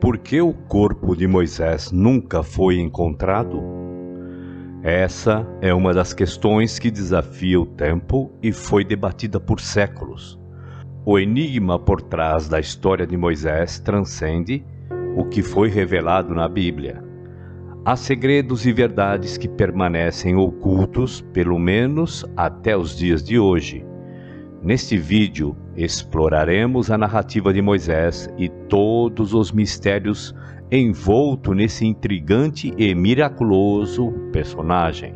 Por que o corpo de Moisés nunca foi encontrado? Essa é uma das questões que desafia o tempo e foi debatida por séculos. O enigma por trás da história de Moisés transcende o que foi revelado na Bíblia. Há segredos e verdades que permanecem ocultos, pelo menos até os dias de hoje. Neste vídeo, exploraremos a narrativa de Moisés e todos os mistérios envoltos nesse intrigante e miraculoso personagem.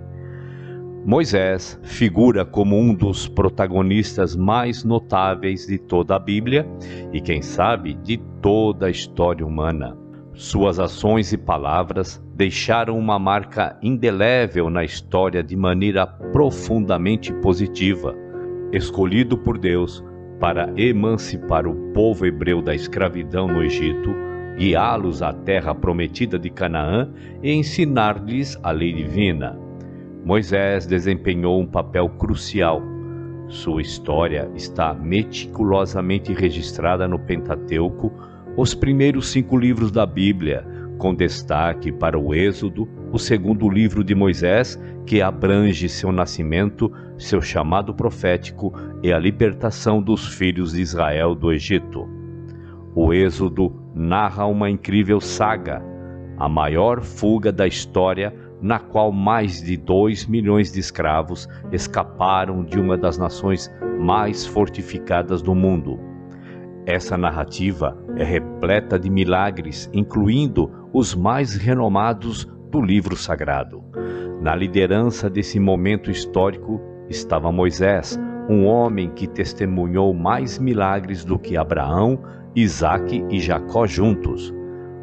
Moisés figura como um dos protagonistas mais notáveis de toda a Bíblia e, quem sabe, de toda a história humana. Suas ações e palavras deixaram uma marca indelével na história de maneira profundamente positiva. Escolhido por Deus para emancipar o povo hebreu da escravidão no Egito, guiá-los à terra prometida de Canaã e ensinar-lhes a lei divina. Moisés desempenhou um papel crucial. Sua história está meticulosamente registrada no Pentateuco, os primeiros 5 livros da Bíblia, com destaque para o Êxodo, o segundo livro de Moisés, que abrange seu nascimento, seu chamado profético e a libertação dos filhos de Israel do Egito. O Êxodo narra uma incrível saga, a maior fuga da história, na qual mais de 2 milhões de escravos escaparam de uma das nações mais fortificadas do mundo. Essa narrativa é repleta de milagres, incluindo os mais renomados do livro sagrado. Na liderança desse momento histórico estava Moisés, um homem que testemunhou mais milagres do que Abraão, Isaque e Jacó juntos.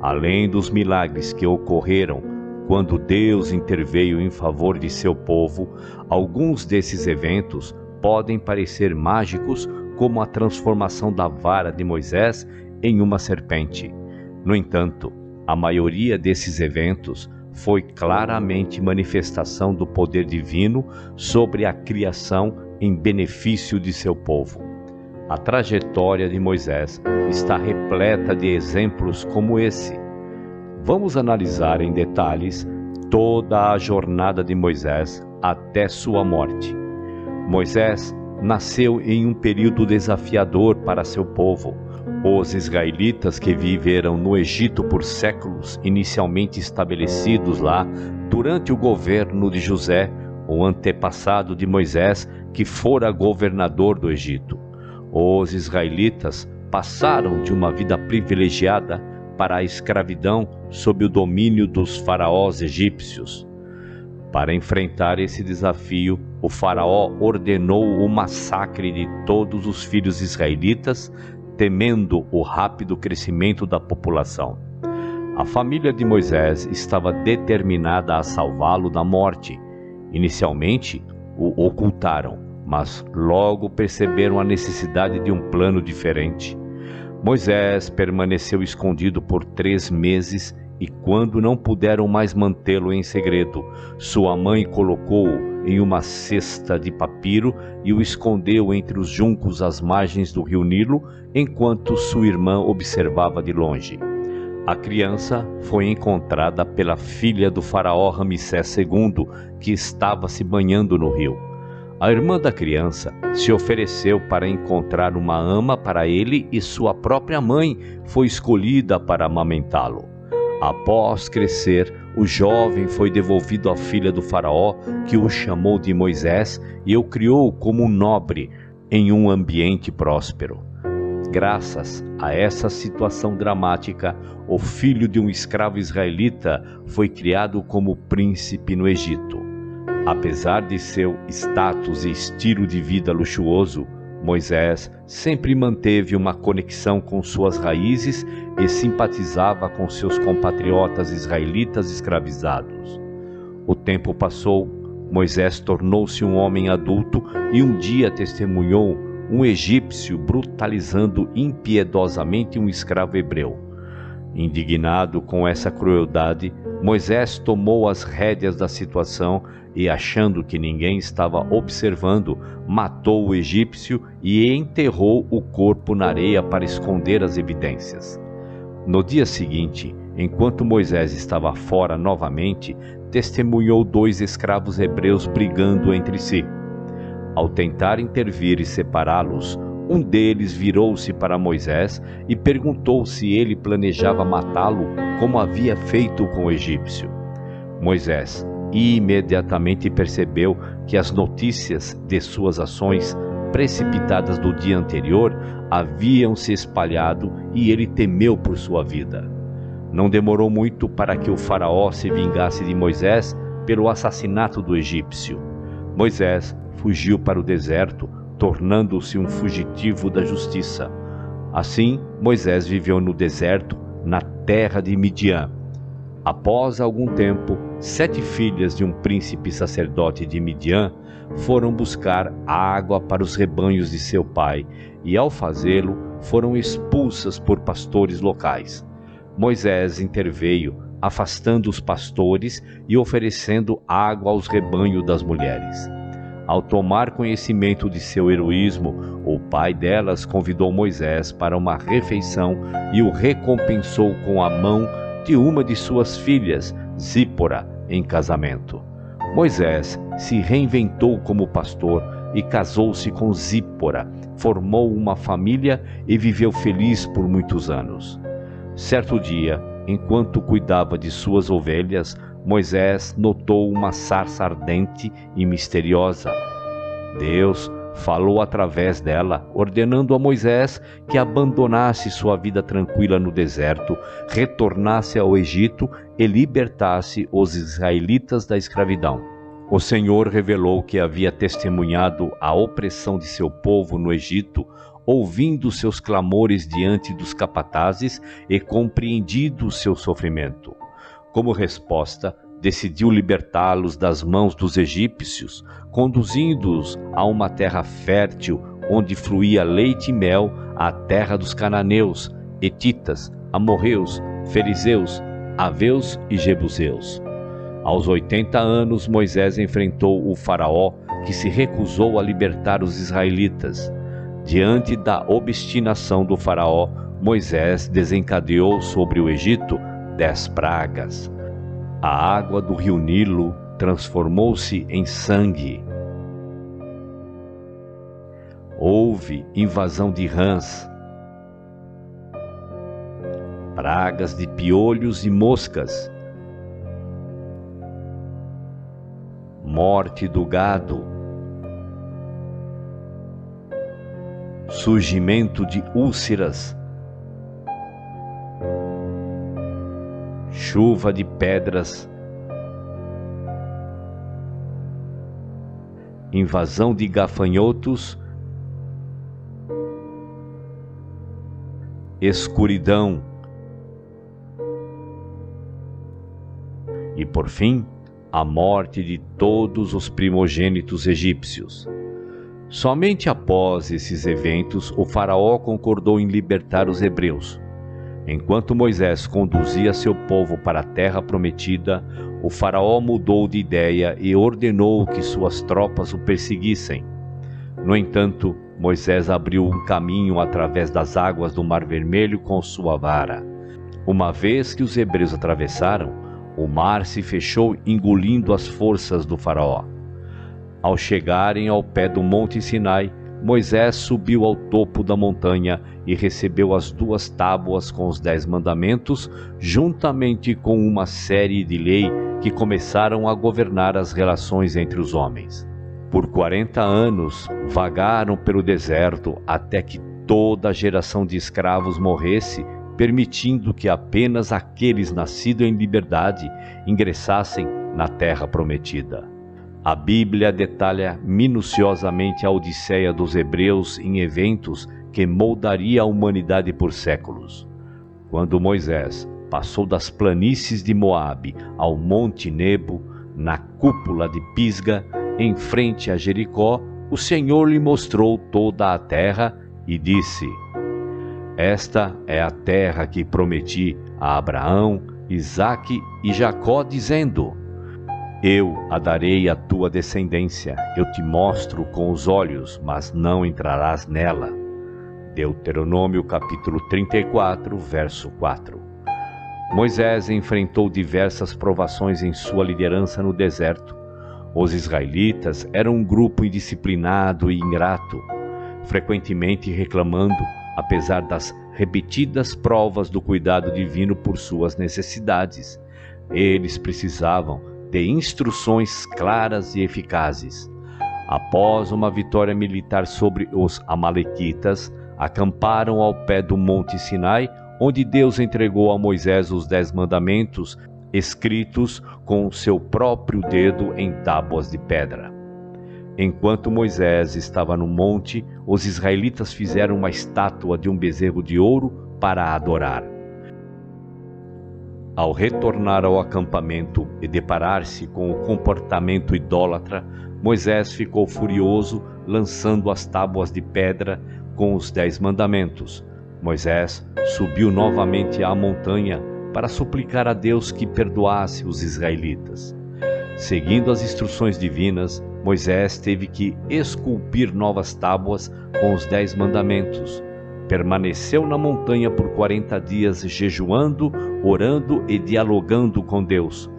Além dos milagres que ocorreram quando Deus interveio em favor de seu povo, alguns desses eventos podem parecer mágicos, como a transformação da vara de Moisés em uma serpente. No entanto, a maioria desses eventos foi claramente manifestação do poder divino sobre a criação em benefício de seu povo. A trajetória de Moisés está repleta de exemplos como esse. Vamos analisar em detalhes toda a jornada de Moisés até sua morte. Moisés nasceu em um período desafiador para seu povo. Os israelitas que viveram no Egito por séculos, inicialmente estabelecidos lá durante o governo de José, o antepassado de Moisés, que fora governador do Egito. Os israelitas passaram de uma vida privilegiada para a escravidão sob o domínio dos faraós egípcios. Para enfrentar esse desafio, o faraó ordenou o massacre de todos os filhos israelitas, temendo o rápido crescimento da população. A família de Moisés estava determinada a salvá-lo da morte. Inicialmente, o ocultaram, mas logo perceberam a necessidade de um plano diferente. Moisés permaneceu escondido por 3 meses e, quando não puderam mais mantê-lo em segredo, sua mãe colocou-o em uma cesta de papiro e o escondeu entre os juncos às margens do rio Nilo, enquanto sua irmã observava de longe. A criança foi encontrada pela filha do faraó Ramsés II, que estava se banhando no rio. A irmã da criança se ofereceu para encontrar uma ama para ele e sua própria mãe foi escolhida para amamentá-lo. Após crescer, o jovem foi devolvido à filha do faraó, que o chamou de Moisés e o criou como um nobre em um ambiente próspero. Graças a essa situação dramática, o filho de um escravo israelita foi criado como príncipe no Egito. Apesar de seu status e estilo de vida luxuoso, Moisés sempre manteve uma conexão com suas raízes e simpatizava com seus compatriotas israelitas escravizados. O tempo passou, Moisés tornou-se um homem adulto e um dia testemunhou um egípcio brutalizando impiedosamente um escravo hebreu. Indignado com essa crueldade, Moisés tomou as rédeas da situação e, achando que ninguém estava observando, matou o egípcio e enterrou o corpo na areia para esconder as evidências. No dia seguinte, enquanto Moisés estava fora novamente, testemunhou 2 escravos hebreus brigando entre si. Ao tentar intervir e separá-los, um deles virou-se para Moisés e perguntou se ele planejava matá-lo como havia feito com o egípcio. Moisés imediatamente percebeu que as notícias de suas ações precipitadas do dia anterior haviam se espalhado e ele temeu por sua vida. Não demorou muito para que o faraó se vingasse de Moisés pelo assassinato do egípcio. Moisés fugiu para o deserto, tornando-se um fugitivo da justiça. Assim, Moisés viveu no deserto, na terra de Midian. Após algum tempo, 7 filhas de um príncipe sacerdote de Midian foram buscar água para os rebanhos de seu pai, e ao fazê-lo, foram expulsas por pastores locais. Moisés interveio, afastando os pastores e oferecendo água aos rebanhos das mulheres. Ao tomar conhecimento de seu heroísmo, o pai delas convidou Moisés para uma refeição e o recompensou com a mão de uma de suas filhas, Zípora, em casamento. Moisés se reinventou como pastor e casou-se com Zípora, formou uma família e viveu feliz por muitos anos. Certo dia, enquanto cuidava de suas ovelhas, Moisés notou uma sarça ardente e misteriosa. Deus falou através dela, ordenando a Moisés que abandonasse sua vida tranquila no deserto, retornasse ao Egito e libertasse os israelitas da escravidão. O Senhor revelou que havia testemunhado a opressão de seu povo no Egito, ouvindo seus clamores diante dos capatazes e compreendido seu sofrimento. Como resposta, decidiu libertá-los das mãos dos egípcios, conduzindo-os a uma terra fértil, onde fluía leite e mel, a terra dos cananeus, hetitas, amorreus, fariseus, aveus e jebuseus. Aos 80 anos, Moisés enfrentou o faraó, que se recusou a libertar os israelitas. Diante da obstinação do faraó, Moisés desencadeou sobre o Egito 10 pragas. A água do rio Nilo transformou-se em sangue. Houve invasão de rãs, pragas de piolhos e moscas, morte do gado, surgimento de úlceras, chuva de pedras, invasão de gafanhotos, escuridão e, por fim, a morte de todos os primogênitos egípcios. Somente após esses eventos, o faraó concordou em libertar os hebreus. Enquanto Moisés conduzia seu povo para a terra prometida, o faraó mudou de ideia e ordenou que suas tropas o perseguissem. No entanto, Moisés abriu um caminho através das águas do Mar Vermelho com sua vara. Uma vez que os hebreus atravessaram, o mar se fechou, engolindo as forças do faraó. Ao chegarem ao pé do Monte Sinai, Moisés subiu ao topo da montanha e recebeu as 2 tábuas com os 10 mandamentos, juntamente com uma série de leis que começaram a governar as relações entre os homens. Por 40 anos vagaram pelo deserto até que toda a geração de escravos morresse, permitindo que apenas aqueles nascidos em liberdade ingressassem na terra prometida. A Bíblia detalha minuciosamente a odisseia dos hebreus em eventos que moldaria a humanidade por séculos. Quando Moisés passou das planícies de Moabe ao Monte Nebo, na cúpula de Pisga, em frente a Jericó, o Senhor lhe mostrou toda a terra e disse: Esta é a terra que prometi a Abraão, Isaque e Jacó, dizendo: Eu a darei à tua descendência, eu te mostro com os olhos, mas não entrarás nela. Deuteronômio capítulo 34, verso 4. Moisés enfrentou diversas provações em sua liderança no deserto. Os israelitas eram um grupo indisciplinado e ingrato, frequentemente reclamando, apesar das repetidas provas do cuidado divino por suas necessidades. Eles precisavam de instruções claras e eficazes. Após uma vitória militar sobre os amalequitas, acamparam ao pé do Monte Sinai, onde Deus entregou a Moisés os 10 mandamentos, escritos com seu próprio dedo em tábuas de pedra. Enquanto Moisés estava no monte, os israelitas fizeram uma estátua de um bezerro de ouro para adorar. Ao retornar ao acampamento e deparar-se com o comportamento idólatra, Moisés ficou furioso, lançando as tábuas de pedra com os 10 mandamentos. Moisés subiu novamente à montanha para suplicar a Deus que perdoasse os israelitas. Seguindo as instruções divinas, Moisés teve que esculpir novas tábuas com os 10 mandamentos. Permaneceu na montanha por 40 dias, jejuando, orando e dialogando com Deus.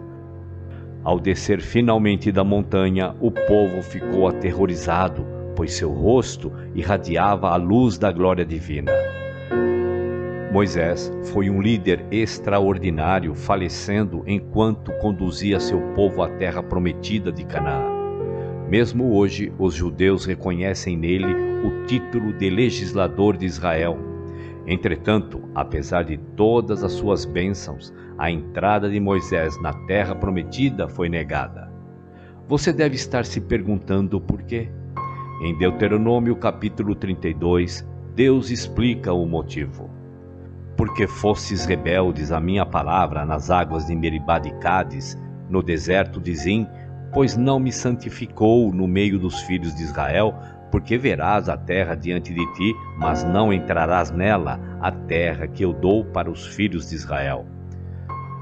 Ao descer finalmente da montanha, o povo ficou aterrorizado, pois seu rosto irradiava a luz da glória divina. Moisés foi um líder extraordinário, falecendo enquanto conduzia seu povo à terra prometida de Canaã. Mesmo hoje, os judeus reconhecem nele o título de legislador de Israel. Entretanto, apesar de todas as suas bênçãos, a entrada de Moisés na terra prometida foi negada. Você deve estar se perguntando por quê? Em Deuteronômio capítulo 32, Deus explica o motivo. Porque fostes rebeldes à minha palavra nas águas de Meribá de Cádiz, no deserto de Zim, pois não me santificou no meio dos filhos de Israel, porque verás a terra diante de ti, mas não entrarás nela, a terra que eu dou para os filhos de Israel.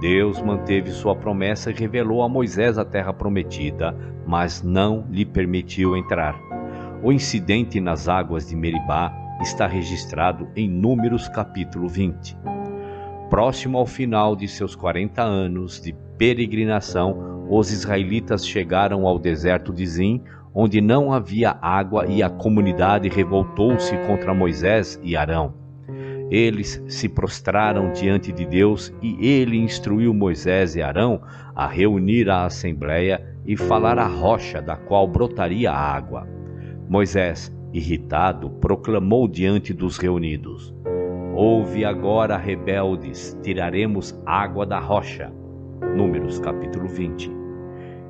Deus manteve sua promessa e revelou a Moisés a terra prometida, mas não lhe permitiu entrar. O incidente nas águas de Meribá está registrado em Números capítulo 20. Próximo ao final de seus 40 anos de peregrinação, os israelitas chegaram ao deserto de Zim, onde não havia água, e a comunidade revoltou-se contra Moisés e Arão. Eles se prostraram diante de Deus e ele instruiu Moisés e Arão a reunir a assembleia e falar à rocha da qual brotaria a água. Moisés, irritado, proclamou diante dos reunidos: Ouve agora, rebeldes, tiraremos água da rocha. Números capítulo 20.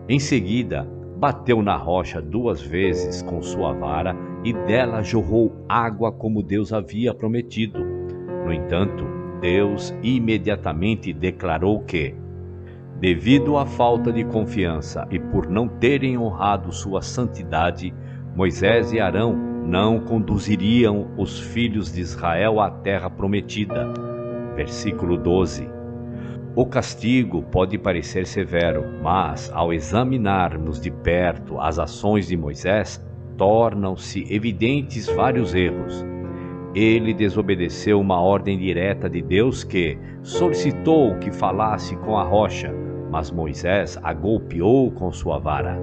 Em seguida, bateu na rocha 2 vezes com sua vara e dela jorrou água como Deus havia prometido. No entanto, Deus imediatamente declarou que, devido à falta de confiança e por não terem honrado sua santidade, Moisés e Arão não conduziriam os filhos de Israel à terra prometida. Versículo 12. O castigo pode parecer severo, mas ao examinarmos de perto as ações de Moisés, tornam-se evidentes vários erros. Ele desobedeceu uma ordem direta de Deus que solicitou que falasse com a rocha, mas Moisés a golpeou com sua vara.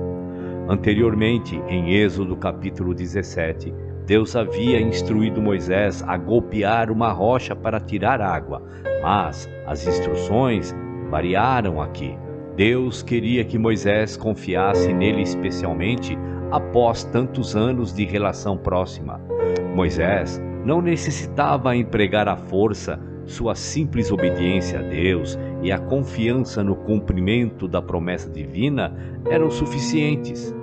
Anteriormente, em Êxodo capítulo 17, Deus havia instruído Moisés a golpear uma rocha para tirar água, mas as instruções variaram aqui. Deus queria que Moisés confiasse nele especialmente após tantos anos de relação próxima. Moisés não necessitava empregar a força, sua simples obediência a Deus e a confiança no cumprimento da promessa divina eram suficientes.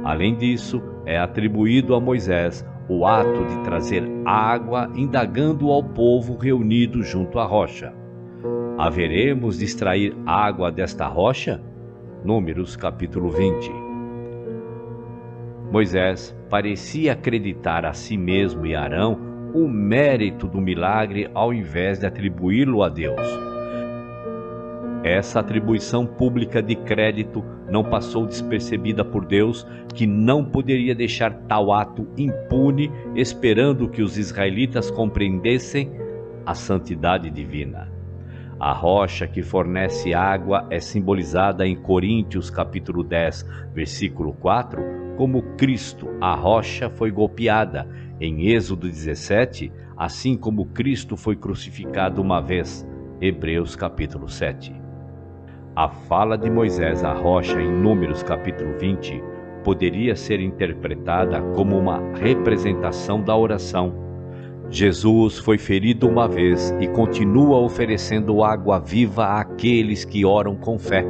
Além disso, é atribuído a Moisés o ato de trazer água, indagando ao povo reunido junto à rocha: haveremos de extrair água desta rocha? Números capítulo 20. Moisés parecia acreditar a si mesmo e Arão o mérito do milagre ao invés de atribuí-lo a Deus. Essa atribuição pública de crédito não passou despercebida por Deus, que não poderia deixar tal ato impune, esperando que os israelitas compreendessem a santidade divina. A rocha que fornece água é simbolizada em Coríntios capítulo 10, versículo 4, como Cristo, a rocha, foi golpeada. Em Êxodo 17, assim como Cristo foi crucificado uma vez. Hebreus capítulo 7. A fala de Moisés à rocha em Números capítulo 20 poderia ser interpretada como uma representação da oração. Jesus foi ferido uma vez e continua oferecendo água viva àqueles que oram com fé.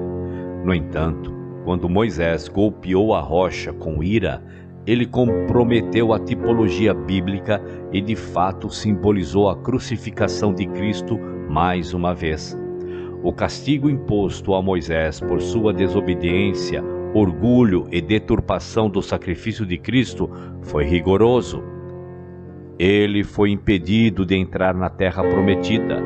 No entanto, quando Moisés golpeou a rocha com ira, ele comprometeu a tipologia bíblica e de fato simbolizou a crucificação de Cristo mais uma vez. O castigo imposto a Moisés por sua desobediência, orgulho e deturpação do sacrifício de Cristo foi rigoroso. Ele foi impedido de entrar na terra prometida.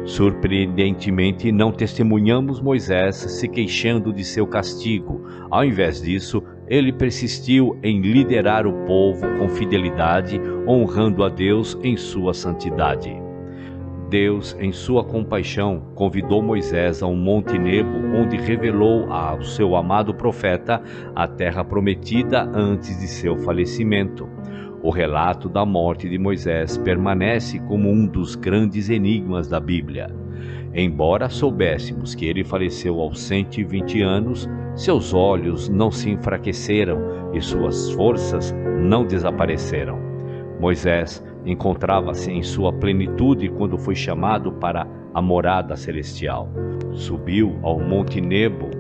Surpreendentemente, não testemunhamos Moisés se queixando de seu castigo. Ao invés disso, ele persistiu em liderar o povo com fidelidade, honrando a Deus em sua santidade. Deus, em sua compaixão, convidou Moisés a um monte Nebo, onde revelou ao seu amado profeta a terra prometida antes de seu falecimento. O relato da morte de Moisés permanece como um dos grandes enigmas da Bíblia. Embora soubéssemos que ele faleceu aos 120 anos, seus olhos não se enfraqueceram e suas forças não desapareceram. Moisés encontrava-se em sua plenitude quando foi chamado para a morada celestial. Subiu ao Monte Nebo,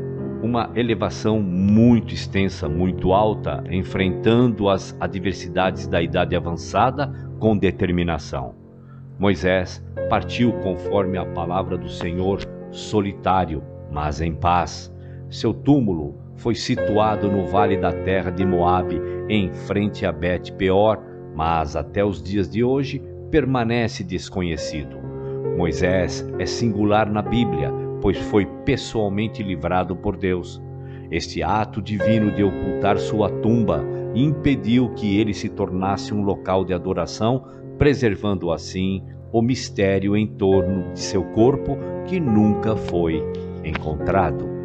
uma elevação muito extensa, muito alta, enfrentando as adversidades da idade avançada com determinação. Moisés partiu conforme a palavra do Senhor, solitário, mas em paz. Seu túmulo foi situado no vale da terra de Moabe, em frente a Bet-peor, mas até os dias de hoje permanece desconhecido. Moisés é singular na Bíblia, pois foi pessoalmente livrado por Deus. Este ato divino de ocultar sua tumba impediu que ele se tornasse um local de adoração, preservando assim o mistério em torno de seu corpo que nunca foi encontrado.